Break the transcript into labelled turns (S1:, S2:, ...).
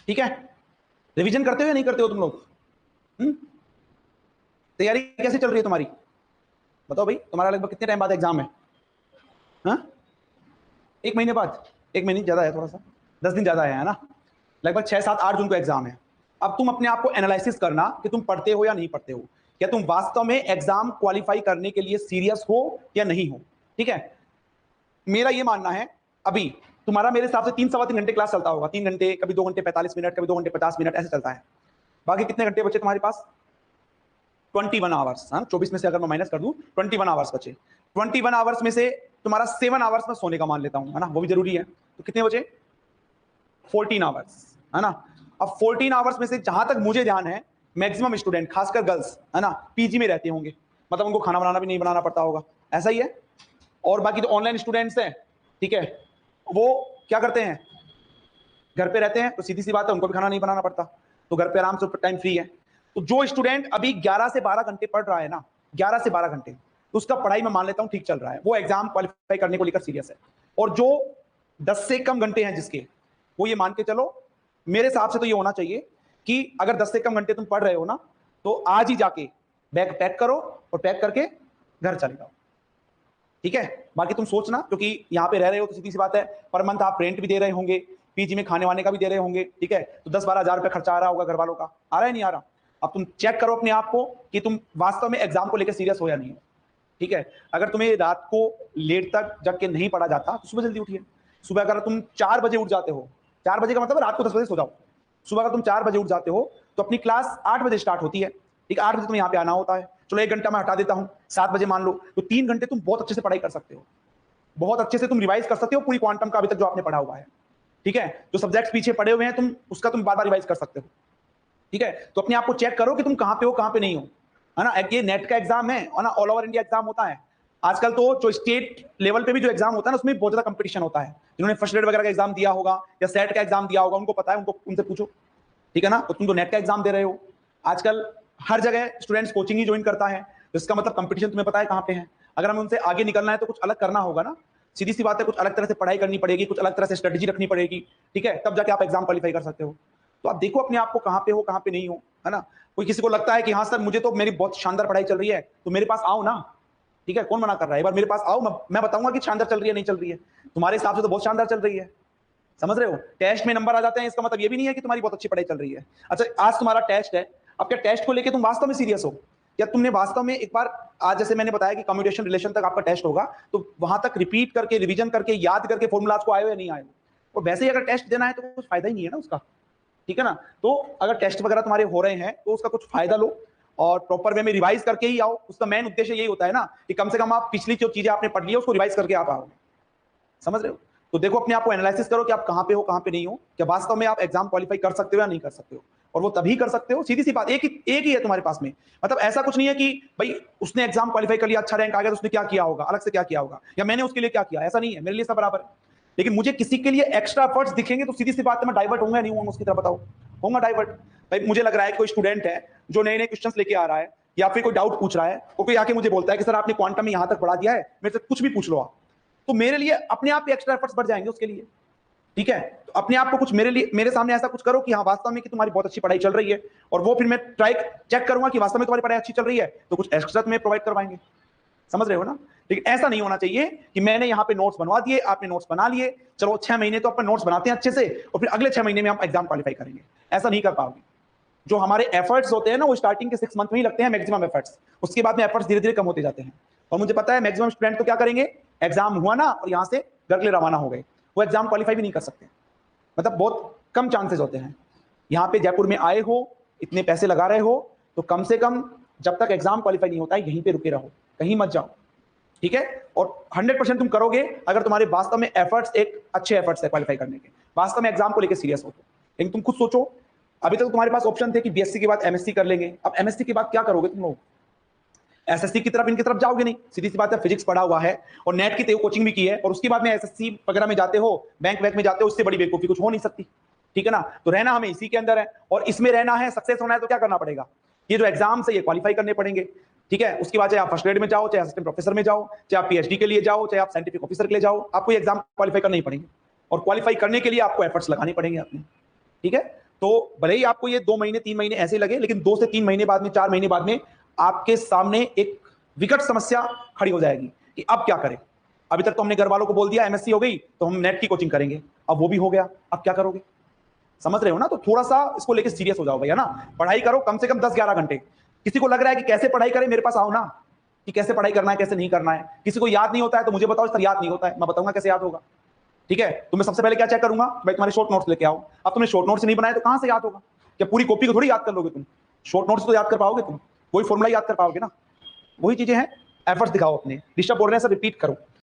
S1: ठीक है, रिवीजन करते हो या नहीं करते हो तुम लोग? तैयारी कैसे चल रही है तुम्हारी? बताओ भाई, तुम्हारा लगभग कितने टाइम बाद एग्जाम है? हाँ, 1 महीने बाद? 1 महीने ज्यादा है थोड़ा सा, 10 दिन ज्यादा है ना? लगभग 6, 7, 8 जून को एग्जाम है। अब तुम अपने आप को एनालिसिस करना कि तुम पढ़ते हो या नहीं पढ़ते हो, क्या तुम वास्तव में एग्जाम क्वालिफाई करने के लिए सीरियस हो या नहीं हो। ठीक है, मेरा ये मानना है, अभी तुम्हारा मेरे हिसाब से 3 सवा 3 घंटे क्लास चलता होगा, 3 घंटे, कभी 2 घंटे 45 मिनट, कभी 2 घंटे 50 मिनट, ऐसे चलता है। बाकी कितने घंटे बचे तुम्हारे पास? 21 आवर्स। हाँ, 24 में से अगर मैं माइनस कर दूं, 21 आवर्स बचे। 21 आवर्स में से तुम्हारा 7 आवर्स में सोने का मान लेता हूं, है ना, वो भी जरूरी है, तो कितने बचे? 14 आवर्स, है ना। अब 14 आवर्स में से जहां तक मुझे ध्यान है, मैक्सिमम स्टूडेंट, खासकर गर्ल्स, है ना, पीजी में रहते होंगे, मतलब उनको खाना बनाना भी नहीं बनाना पड़ता होगा, ऐसा ही है। और बाकी जो ऑनलाइन स्टूडेंट्स हैं, ठीक है, वो क्या करते हैं, घर पे रहते हैं, तो सीधी सी बात है, उनको भी खाना नहीं बनाना पड़ता, तो घर पे आराम से टाइम फ्री है। तो जो स्टूडेंट अभी 11 से 12 घंटे पढ़ रहा है ना, 11 से 12 घंटे, तो उसका पढ़ाई में मान लेता हूं ठीक चल रहा है, वो एग्जाम क्वालिफाई करने को लेकर सीरियस है। और जो 10 से कम घंटे हैं जिसके, वो ये मान के चलो, मेरे हिसाब से तो ये होना चाहिए कि अगर 10 से कम घंटे तुम पढ़ रहे हो ना, तो आज ही जाके बैग पैक करो और पैक करके घर चले जाओ। ठीक है, बाकी तुम सोचना, क्योंकि यहाँ पे रह रहे हो तो सीधी सी बात है, पर मंथ आप रेंट भी दे रहे होंगे, पीजी में खाने वाने का भी दे रहे होंगे, ठीक है, तो 10-12 हज़ार रुपए खर्चा आ रहा होगा घर वालों का, आ रहा है नहीं आ रहा? अब तुम चेक करो अपने आप को कि तुम वास्तव में एग्जाम को लेकर सीरियस हो या नहीं हो। ठीक है, अगर तुम्हें रात को लेट तक जग के नहीं पढ़ा जाता, तो सुबह जल्दी उठिए। सुबह अगर तुम 4 बजे उठ जाते हो, 4 बजे का मतलब रात को 10 बजे सो जाओ, सुबह अगर तुम 4 बजे उठ जाते हो, तो अपनी क्लास 8 बजे स्टार्ट होती है, ठीक है, 8 बजे तुम्हें यहाँ पे आना होता है, चलो 1 घंटा मैं हटा देता हूँ, 7 बजे मान लो, तो 3 घंटे तुम बहुत अच्छे से पढ़ाई कर सकते हो, बहुत अच्छे से तुम रिवाइज कर सकते हो पूरी क्वांटम का अभी तक जो आपने पढ़ा हुआ है। ठीक है, जो सब्जेक्ट्स पीछे पढ़े हुए हैं तुम उसका तुम बार बार रिवाइज कर सकते हो। ठीक है, तो अपने आप को चेक करो कि तुम कहां पे हो कहां पे नहीं हो, है ना। ये नेट का एग्जाम है और ना ऑल ओवर इंडिया एग्जाम होता है। आजकल तो जो स्टेट लेवल पे भी जो एग्जाम होता है ना, उसमें बहुत ज्यादा कंपटीशन होता है। जिन्होंने फर्स्ट ग्रेड वगैरह का एग्जाम दिया होगा या सेट का एग्जाम दिया होगा, उनको पता है, उनको उनसे पूछो, ठीक है ना। तो तुम तो नेट का एग्जाम दे रहे हो, आजकल हर जगह स्टूडेंट्स कोचिंग ही ज्वाइन करता है, तो इसका मतलब कंपटीशन तुम्हें पता है कहां पे है। अगर हमें उनसे आगे निकलना है तो कुछ अलग करना होगा ना, सीधी सी बात है, कुछ अलग तरह से पढ़ाई करनी पड़ेगी, कुछ अलग तरह से स्ट्रेटजी रखनी पड़ेगी, ठीक है, तब जाके आप एग्जाम क्वालिफाई कर सकते हो। तो आप देखो अपने आप को कहां पे हो कहां पे नहीं हो, है ना। कोई किसी को लगता है कि हाँ सर मुझे तो मेरी बहुत शानदार पढ़ाई चल रही है, तो मेरे पास आओ ना, ठीक है, कौन मना कर रहा है, एक बार मेरे पास आओ, मैं बताऊंगा कि शानदार चल रही है नहीं चल रही है। तुम्हारे हिसाब से तो बहुत शानदार चल रही है, समझ रहे हो। टेस्ट में नंबर आ जाते हैं, इसका मतलब ये भी नहीं है कि तुम्हारी बहुत अच्छी पढ़ाई चल रही है। अच्छा, आज तुम्हारा टेस्ट है, अब क्या टेस्ट को लेकर तुम वास्तव में सीरियस हो, या तुमने वास्तव में एक बार, आज जैसे मैंने बताया कि कम्युनिकेशन रिलेशन तक आपका टेस्ट होगा, तो वहां तक रिपीट करके, रिवीजन करके, याद करके फॉर्मूलाज को आए हो या नहीं आए हो। और वैसे ही अगर टेस्ट देना है तो कुछ फायदा ही नहीं है ना उसका, ठीक है ना। तो अगर टेस्ट वगैरह तुम्हारे हो रहे हैं तो उसका कुछ फायदा लो और प्रॉपर वे में रिवाइज करके ही आओ। उसका मेन उद्देश्य यही होता है ना कि कम से कम आप पिछली जो चीजें आपने पढ़ ली है उसको रिवाइज करके आप आओ, समझ रहे हो। तो देखो अपने आप को एनालिसिस करो कि आप कहां पे हो कहां पे नहीं हो, क्या वास्तव में आप एग्जाम क्वालिफाई कर सकते हो या नहीं कर सकते हो। और वो तभी कर सकते हो, सीधी सी बात, एक ही है तुम्हारे पास में। मतलब ऐसा कुछ नहीं है कि भाई उसने एग्जाम क्वालिफाई कर लिया, अच्छा रैंक आ गया, तो उसने क्या किया होगा, अलग से क्या किया होगा, या मैंने उसके लिए क्या किया, ऐसा नहीं है, मेरे लिए सब बराबर है। लेकिन मुझे किसी के लिए एक्स्ट्रा एफर्ट्स दिखेंगे तो सीधी सी बात है, मैं डाइवर्ट होऊंगा नहीं होऊंगा उसकी तरफ, बताओ। होऊंगा डाइवर्ट। भाई मुझे लग रहा है कोई स्टूडेंट है जो नए नए क्वेश्चंस लेके आ रहा है, या फिर कोई डाउट पूछ रहा है, और कोई आके मुझे बोलता है कि सर आपने क्वांटम में यहां तक पढ़ा दिया है, मेरे से कुछ भी पूछ लो आप, तो मेरे लिए अपने आप ही एक्स्ट्रा एफर्ट्स बढ़ जाएंगे उसके लिए। ठीक है, तो अपने आप को कुछ मेरे लिए, मेरे सामने ऐसा कुछ करो कि हाँ वास्तव में कि तुम्हारी बहुत अच्छी पढ़ाई चल रही है, और वो फिर मैं ट्राई चेक करूंगा कि वास्तव में तुम्हारी पढ़ाई अच्छी चल रही है, तो कुछ एक्स्ट्रा तुम्हें प्रोवाइड करवाएंगे, समझ रहे हो ना। लेकिन ऐसा नहीं होना चाहिए कि मैंने यहाँ पे नोट्स बनवा दिए, आपने नोट्स बना लिए, चलो 6 महीने तो अपन नोट्स बनाते हैं अच्छे से, और फिर अगले 6 महीने में हम एग्जाम क्वालिफाई करेंगे, ऐसा नहीं कर पाओगे। जो हमारे एफर्ट्स होते हैं ना, वो स्टार्टिंग के 6 मंथ में ही लगते हैं मैक्सिमम एफर्ट्स, उसके बाद में एफर्ट्स धीरे धीरे कम होते जाते हैं। और मुझे पता है मैक्सिमम स्टूडेंट तो क्या करेंगे, एग्जाम हुआ ना और यहाँ से घर के लिए रवाना हो गए, वो एग्जाम क्वालिफाई भी नहीं कर सकते, मतलब बहुत कम चांसेस होते हैं। यहाँ पे जयपुर में आए हो, इतने पैसे लगा रहे हो, तो कम से कम जब तक एग्जाम क्वालिफाई नहीं होता है यहीं पे रुके रहो, कहीं मत जाओ, ठीक है। और 100% तुम करोगे अगर तुम्हारे वास्तव में एफर्ट्स एक अच्छे एफर्ट्स है क्वालिफाई करने के, वास्तव में एग्जाम को लेकर सीरियस हो तो। लेकिन तुम खुद सोचो, अभी तक तुम्हारे पास ऑप्शन थे कि बीएससी के बाद एमएससी कर लेंगे, अब एमएससी के बाद क्या करोगे तुम लोग, एसएससी की तरफ, इनकी तरफ जाओगे नहीं, सीधी सी बात है, फिजिक्स पढ़ा हुआ है और नेट की कोचिंग भी की है, और उसके बाद में एसएससी वगैरह में जाते हो, बैंक वैंक में जाते हो, उससे बड़ी बेवकूफी कुछ हो नहीं सकती, ठीक है ना। तो रहना हमें इसी के अंदर है, और इसमें रहना है, सक्सेस होना है तो क्या करना पड़ेगा, ये जो एग्जाम्स है ये क्वालिफाई करने पड़ेंगे, ठीक है। उसके बाद चाहे आप फर्स्ट ग्रेड में जाओ, चाहे असिस्टेंट प्रोफेसर में जाओ, चाहे आप पीएचडी के लिए जाओ, चाहे आप साइंटिफिक ऑफिसर के लिए जाओ, आपको एग्जाम क्वालिफाई करने ही पड़ेंगे, और क्वालिफाई करने के लिए आपको एफर्ट्स लगाने पड़ेंगे अपने, ठीक है। तो भले ही आपको ये 2 महीने 3 महीने ऐसे लगे, लेकिन 2 से 3 महीने बाद में, 4 महीने बाद में आपके सामने एक विकट समस्या खड़ी हो जाएगी कि अब क्या करें। अभी तक तो हमने घर वालों को बोल दिया एमएससी हो गई तो हम नेट की कोचिंग करेंगे, अब वो भी हो गया, अब क्या करोगे? समझ रहे हो ना? तो थोड़ा सा इसको लेके सीरियस हो जाओ भैया ना। पढ़ाई करो कम से कम 10-11 घंटे। किसी को लग रहा है कि कैसे पढ़ाई करें, मेरे पास आओ ना, कि कैसे पढ़ाई करना है, कैसे नहीं करना है। किसी को याद नहीं होता है तो मुझे बताओ, इस तरह याद नहीं होता है, मैं बताऊंगा कैसे याद होगा। ठीक है? तो मैं सबसे पहले क्या चेक करूंगा, भाई तुम्हारे शॉर्ट नोट्स लेके आओ। अब तुमने शॉर्ट नोट्स नहीं बनाए तो कहां से याद होगा? क्या पूरी कॉपी को थोड़ी याद कर लोगे तुम? शॉर्ट नोट्स तो याद कर पाओगे तुम, कोई फॉर्मूला याद कर पाओगे ना। वही चीजें हैं, एफर्ट्स दिखाओ अपने। ऋषभ बोल रहे हैं सर रिपीट करो।